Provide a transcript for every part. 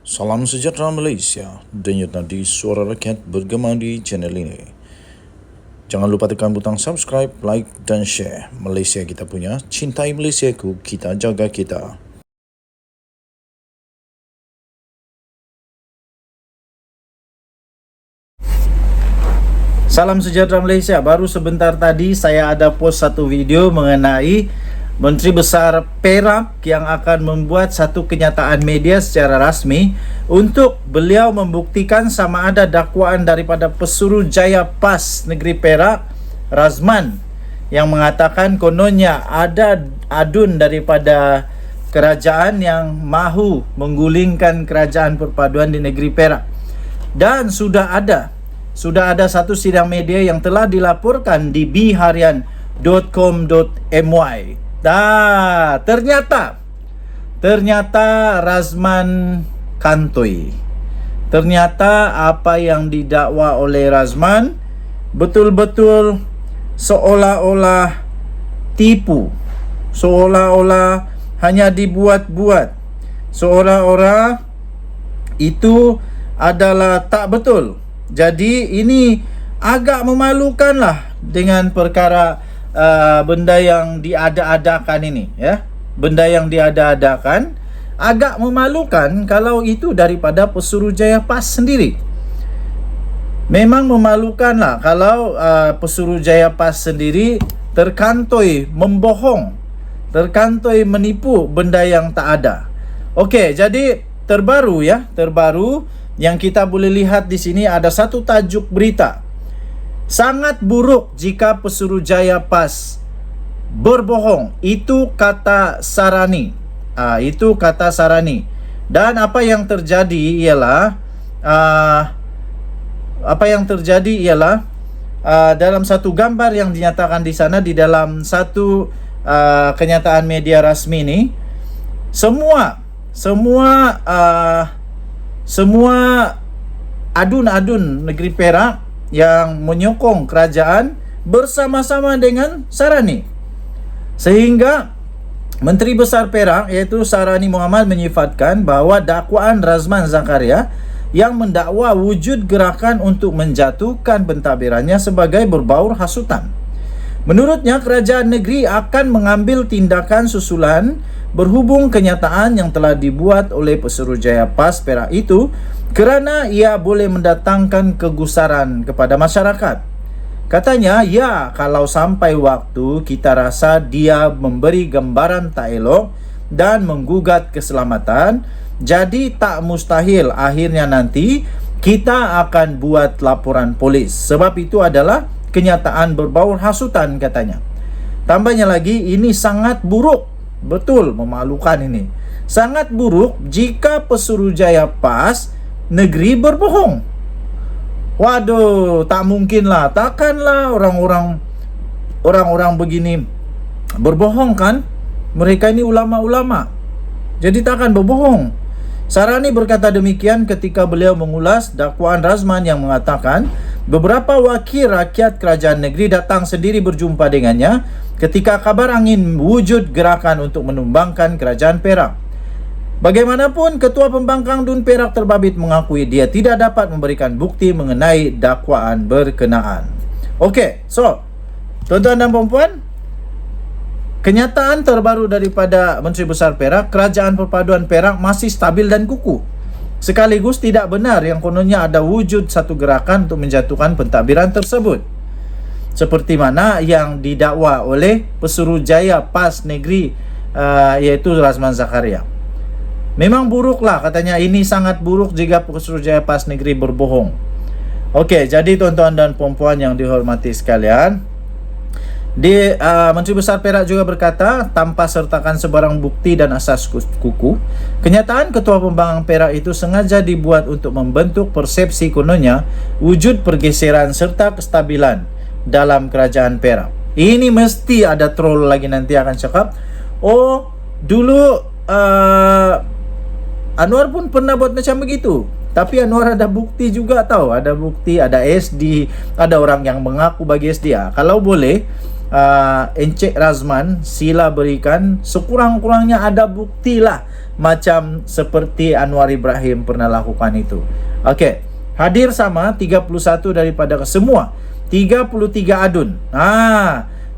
Salam sejahtera Malaysia, denyut nadi suara rakyat bergema di channel ini. Jangan lupa tekan butang subscribe, like dan share. Malaysia kita punya, cintai Malaysiaku, kita jaga kita. Salam sejahtera Malaysia. Baru sebentar tadi saya ada post satu video mengenai Menteri Besar Perak yang akan membuat satu kenyataan media secara rasmi untuk beliau membuktikan sama ada dakwaan daripada Pesuruhjaya PAS Negeri Perak, Razman, yang mengatakan kononnya ada adun daripada kerajaan yang mahu menggulingkan kerajaan perpaduan di negeri Perak. Dan sudah ada satu sidang media yang telah dilaporkan di bharian.com.my. Ternyata Razman kantoi. Ternyata apa yang didakwa oleh Razman betul-betul seolah-olah tipu, seolah-olah hanya dibuat-buat, seolah-olah itu adalah tak betul. Jadi ini agak memalukan lah dengan perkara benda yang diada-adakan ini, ya. Benda yang diada-adakan agak memalukan kalau itu daripada Pesuruhjaya PAS sendiri. Memang memalukan lah kalau Pesuruhjaya PAS sendiri terkantoi membohong, terkantoi menipu benda yang tak ada. Okey, jadi terbaru yang kita boleh lihat di sini ada satu tajuk berita. Sangat buruk jika Pesuruhjaya PAS berbohong. Itu kata Sarani. Dan apa yang terjadi ialah dalam satu gambar yang dinyatakan di sana, di dalam satu kenyataan media rasmi ini, semua adun-adun negeri Perak yang menyokong kerajaan bersama-sama dengan Sarani, sehingga Menteri Besar Perak iaitu Sarani Mohamad menyifatkan bahawa dakwaan Razman Zakaria yang mendakwa wujud gerakan untuk menjatuhkan pentadbirannya sebagai berbaur hasutan. Menurutnya, kerajaan negeri akan mengambil tindakan susulan berhubung kenyataan yang telah dibuat oleh Pesuruhjaya PAS Perak itu kerana ia boleh mendatangkan kegusaran kepada masyarakat. Katanya, ya, kalau sampai waktu kita rasa dia memberi gambaran tak elok dan menggugat keselamatan, jadi tak mustahil akhirnya nanti kita akan buat laporan polis. Sebab itu adalah kenyataan berbaur hasutan, katanya. Tambahnya lagi, ini sangat buruk. Betul, memalukan ini. Sangat buruk jika Pesuruhjaya PAS negeri berbohong. Waduh, tak mungkin lah. Takkanlah orang-orang begini berbohong, kan? Mereka ini ulama-ulama, jadi takkan berbohong. Sarani berkata demikian ketika beliau mengulas dakwaan Razman yang mengatakan beberapa wakil rakyat kerajaan negeri datang sendiri berjumpa dengannya ketika kabar angin wujud gerakan untuk menumbangkan kerajaan Perak. Bagaimanapun, Ketua Pembangkang DUN Perak terbabit mengakui dia tidak dapat memberikan bukti mengenai dakwaan berkenaan. Okey, so tuan-tuan dan puan-puan, kenyataan terbaru daripada Menteri Besar Perak, kerajaan perpaduan Perak masih stabil dan kukuh. Sekaligus tidak benar yang kononnya ada wujud satu gerakan untuk menjatuhkan pentadbiran tersebut, seperti mana yang didakwa oleh Pesuruhjaya PAS Negeri iaitu Razman Zakaria. Memang buruklah, katanya, ini sangat buruk jika Pesuruhjaya PAS Negeri berbohong. Okey, jadi tuan-tuan dan puan-puan yang dihormati sekalian, Menteri Besar Perak juga berkata, tanpa sertakan sebarang bukti dan asas kukuh, kenyataan Ketua Pembangkang Perak itu sengaja dibuat untuk membentuk persepsi kononnya wujud pergeseran serta kestabilan dalam kerajaan Perak. Ini mesti ada troll lagi nanti akan cakap, oh, dulu Anwar pun pernah buat macam begitu. Tapi Anwar ada bukti juga, tahu. Ada bukti, ada SD, ada orang yang mengaku bagi SD. Kalau boleh, Encik Razman, sila berikan sekurang-kurangnya ada bukti lah, macam seperti Anwar Ibrahim pernah lakukan itu. Okey, hadir sama 31 daripada semua 33 adun.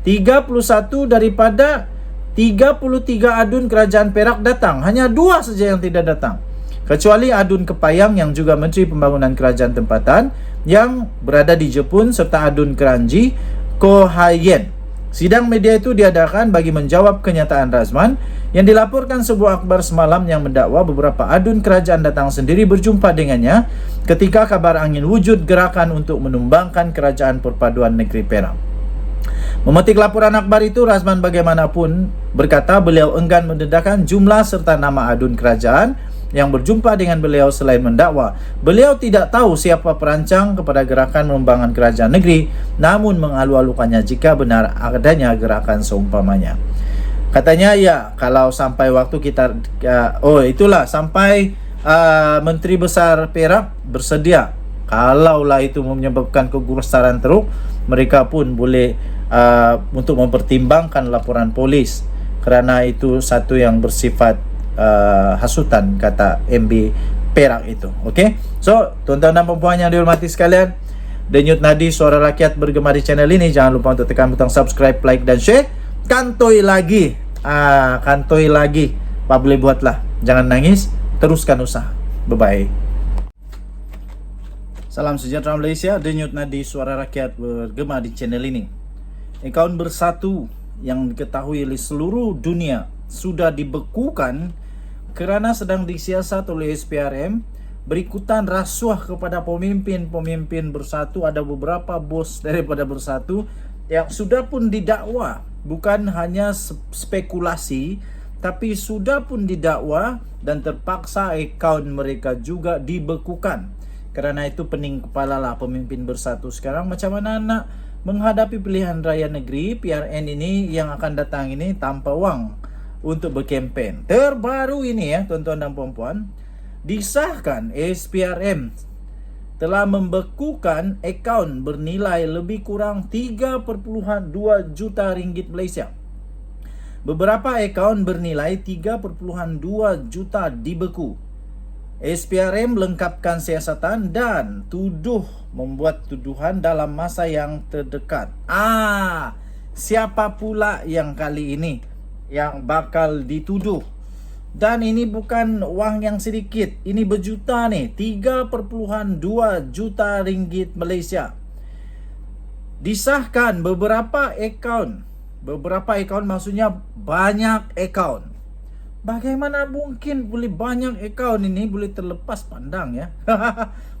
31 daripada 33 adun kerajaan Perak datang, hanya 2 saja yang tidak datang. Kecuali adun Kepayang yang juga Menteri Pembangunan Kerajaan Tempatan yang berada di Jepun, serta adun Keranji Ko Hayen. Sidang media itu diadakan bagi menjawab kenyataan Razman yang dilaporkan sebuah akhbar semalam yang mendakwa beberapa adun kerajaan datang sendiri berjumpa dengannya ketika kabar angin wujud gerakan untuk menumbangkan Kerajaan Perpaduan Negeri Perak. Memetik laporan akhbar itu, Razman bagaimanapun berkata beliau enggan mendedahkan jumlah serta nama adun kerajaan yang berjumpa dengan beliau selain mendakwa beliau tidak tahu siapa perancang kepada gerakan menumbangkan kerajaan negeri, namun mengalu-alukannya jika benar adanya gerakan seumpamanya. Katanya ya, kalau sampai waktu kita sampai Menteri Besar Perak bersedia, kalaulah itu menyebabkan kegusaran teruk, mereka pun boleh untuk mempertimbangkan laporan polis, kerana itu satu yang bersifat hasutan, kata MB Perak itu. Okey, so tuan-tuan dan puan yang dihormati sekalian, Denyut Nadi Suara Rakyat bergema di channel ini. Jangan lupa untuk tekan butang subscribe, like dan share. Kantoi lagi, apa boleh buatlah. Jangan nangis, teruskan usaha. Bye bye. Salam sejahtera Malaysia. Denyut Nadi Suara Rakyat bergema di channel ini. Akaun Bersatu yang diketahui oleh seluruh dunia sudah dibekukan kerana sedang disiasat oleh SPRM berikutan rasuah kepada pemimpin-pemimpin Bersatu. Ada beberapa bos daripada Bersatu yang sudah pun didakwa, bukan hanya spekulasi, tapi sudah pun didakwa dan terpaksa akaun mereka juga dibekukan. Kerana itu pening kepala lah pemimpin Bersatu sekarang macam mana nak menghadapi pilihan raya negeri PRN ini yang akan datang ini tanpa wang untuk berkempen. Terbaru ini ya tuan-tuan dan puan-puan, disahkan SPRM telah membekukan akaun bernilai lebih kurang 3.2 juta ringgit Malaysia. Beberapa akaun bernilai 3.2 juta dibeku. SPRM lengkapkan siasatan dan membuat tuduhan dalam masa yang terdekat. Siapa pula yang kali ini yang bakal dituduh? Dan ini bukan wang yang sedikit, ini berjuta nih, 3.2 juta ringgit Malaysia. Disahkan beberapa akaun maksudnya banyak akaun. Bagaimana mungkin boleh banyak akaun ini boleh terlepas pandang ya.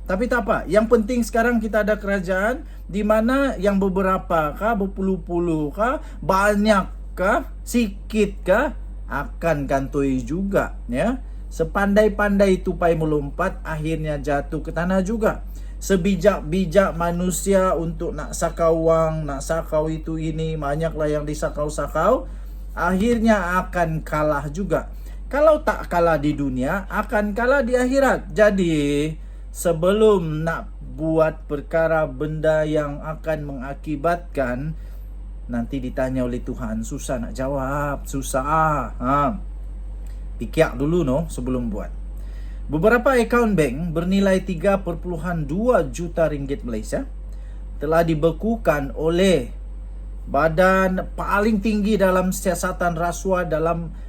Tapi tak apa, yang penting sekarang kita ada kerajaan di mana yang beberapa kah, berpuluh-puluh kah, banyak kah, sikit kah, akan kantoi juga ya. Sepandai-pandai tupai melompat, akhirnya jatuh ke tanah juga. Sebijak-bijak manusia untuk nak sakau wang, nak sakau itu ini, banyaklah yang disakau-sakau, akhirnya akan kalah juga. Kalau tak kalah di dunia, akan kalah di akhirat. Jadi sebelum nak buat perkara benda yang akan mengakibatkan nanti ditanya oleh Tuhan, susah nak jawab, susah. Pikir dulu sebelum buat. Beberapa akaun bank bernilai 3.2 juta ringgit Malaysia telah dibekukan oleh badan paling tinggi dalam siasatan rasuah, dalam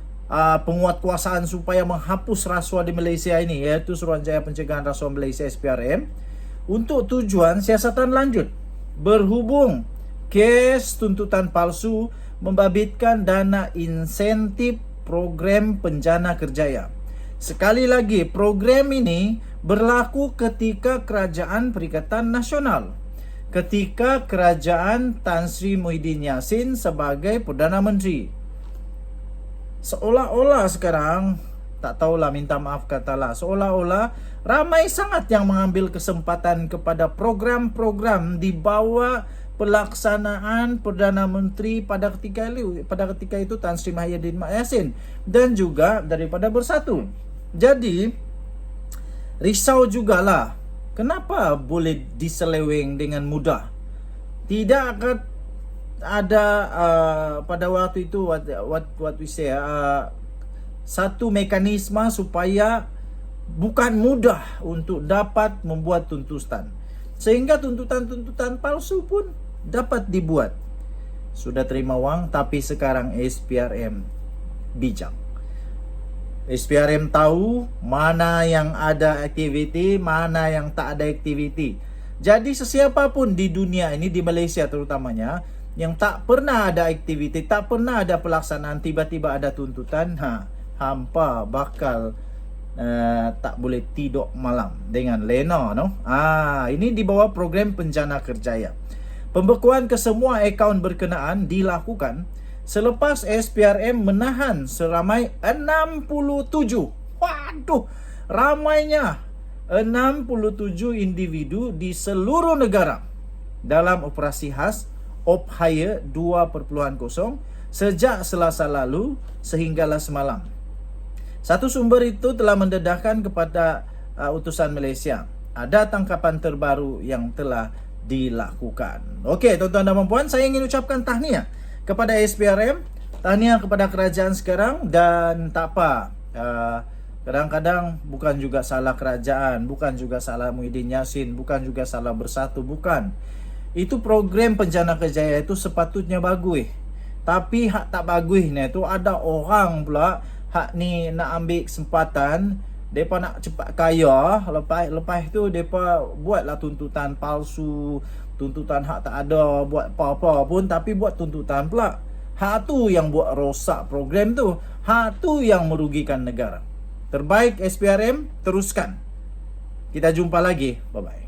penguatkuasaan supaya menghapus rasuah di Malaysia ini, iaitu Suruhanjaya Pencegahan Rasuah Malaysia SPRM, untuk tujuan siasatan lanjut. Berhubung kes tuntutan palsu membabitkan dana insentif program Penjana Kerjaya. Sekali lagi, program ini berlaku ketika Kerajaan Perikatan Nasional, ketika Kerajaan Tan Sri Muhyiddin Yassin sebagai Perdana Menteri. Seolah-olah sekarang, tak tahulah, minta maaf katalah, seolah-olah ramai sangat yang mengambil kesempatan kepada program-program di bawah pelaksanaan Perdana Menteri pada ketika itu Tan Sri Muhyiddin Yassin dan juga daripada Bersatu. Jadi risau jugalah, kenapa boleh diseleweng dengan mudah? Tidak akan ada pada waktu itu what we say satu mekanisme supaya bukan mudah untuk dapat membuat tuntutan, sehingga tuntutan palsu pun dapat dibuat. Sudah terima uang, tapi sekarang SPRM bijak. SPRM tahu mana yang ada aktiviti, mana yang tak ada aktiviti. Jadi sesiapa pun di dunia ini, di Malaysia terutamanya, yang tak pernah ada aktiviti, tak pernah ada pelaksanaan, tiba-tiba ada tuntutan, hampa bakal tak boleh tidur malam dengan lena, no? Ini di bawah program Penjana Kerjaya. Pembekuan ke semua akaun berkenaan dilakukan selepas SPRM menahan seramai 67. Waduh, ramainya 67 individu di seluruh negara dalam operasi khas Ophaya 2.0 sejak Selasa lalu sehinggalah semalam. Satu sumber itu telah mendedahkan kepada utusan Malaysia ada tangkapan terbaru yang telah dilakukan. Okey, tuan-tuan dan puan, saya ingin ucapkan tahniah kepada SPRM, tahniah kepada kerajaan sekarang, dan tak apa, kadang-kadang bukan juga salah kerajaan, bukan juga salah Muhyiddin Yassin, bukan juga salah Bersatu, bukan. Itu program Penjana Kerjaya itu sepatutnya bagus. Tapi hak tak bagus ni tu ada orang pula hak ni nak ambil kesempatan, depa nak cepat kaya, lepas tu depa buatlah tuntutan palsu, tuntutan hak tak ada, buat apa-apa pun tapi buat tuntutan pula. Hak tu yang buat rosak program tu, hak tu yang merugikan negara. Terbaik SPRM, teruskan. Kita jumpa lagi. Bye bye.